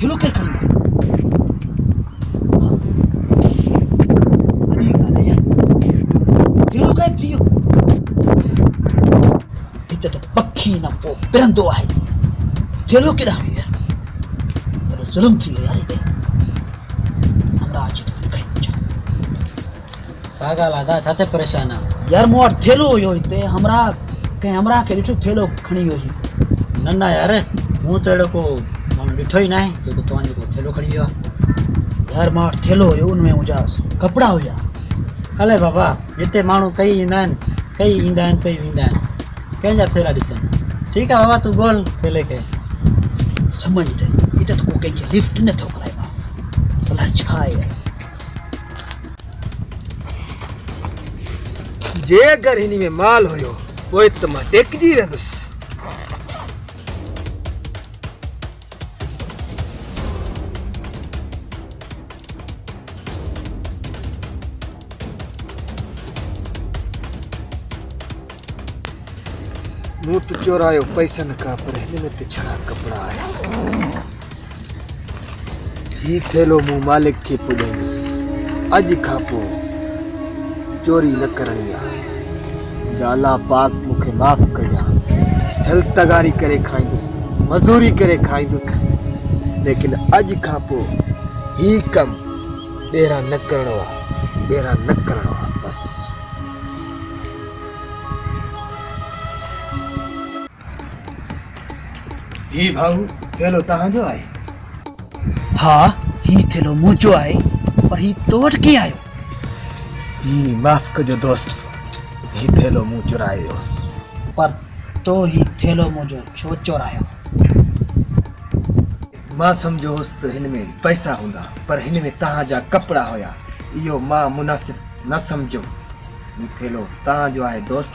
थेलो केरु खणी वियो? वॾी ॻाल्हि आहे यार, थेलो गायब थी वियो। हिते त पखी न पोइ पिरंदो आहे, थेलो केॾां वियो यार? वॾो ज़ुल्म थी वियो यार हिते। हमरा अची थो खणी अचां। छा ॻाल्हि आहे छा ते परेशान आहे? यार मूं वटि थेलो हुयो हिते, हमरा कंहिं हमरा खे ॾिठो थेलो खणी वियो हुई। न न यार, मूं त अहिड़ो को माण्हू ॾिठो ई न आहे जेको तव्हांजो को थेलो खणी वियो आहे। यार मां वटि थेलो हुयो, हुन में मुंहिंजा कपिड़ा हुया। हले बाबा, हिते माण्हू कई ईंदा आहिनि, कई ईंदा आहिनि, कई वेंदा आहिनि, कंहिंजा थेला ॾिसनि। ठीकु आहे बाबा, तूं ॻोल्ह थेले खे। समझ ते हिते त को कंहिंखे लिफ्ट नथो कराए भाउ, अलाए छा आहे। जे अगरि हिन में माल हुयो पोइ त मां टेकजी वेंदुसि। मूं त चोरायो पैसनि खां, पर हिन में त छड़ा कपिड़ा आहे। ही थेलो मूं मालिक खे पुॼाईंदुसि। अॼु खां पोइ चोरी न करणी आहे। जाला पाक मूंखे माफ़ कजां। सलतगारी करे खाईंदुसि, मज़ूरी करे खाईंदुसि, लेकिन अॼु खां पोइ ही कमु ॿेरा न करणो आहे, ॿेरा न करणो आहे बसि। ही भाऊ थेलो तव्हांजो आहे? हा, ही थेलो मुंहिंजो आहे, पर ही तो वटि कीअं आयो? ही माफ़ कजो दोस्त, ही थेलो मूं चुरायो हुउसि। पर तो ही थेलो मुंहिंजो छो चोरायो? मां सम्झो हुउसि त हिन में पैसा हूंदा, पर हिन में तव्हांजा कपिड़ा हुया। इहो मां मुनासिब न सम्झो। ही थेलो तव्हांजो आहे दोस्त,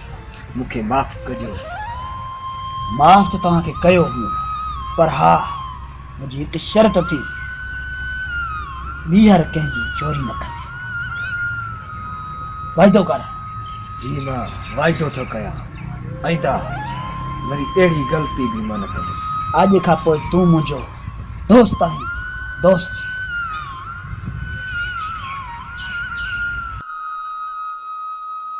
मूंखे माफ़ कजो। माफ़ त तव्हांखे कयो हुओ, पर हा, मुंहिंजी हिकु शर्त थी, ॿीहर कंहिंजी चोरी न कंदे। वाइदो कर। ही मां वाइदो थो कयां, आइंदा वरी अहिड़ी ग़लती बि मां न कंदुसि। अॼु खां पोइ तूं मुंहिंजो दोस्त आहीं, दोस्त।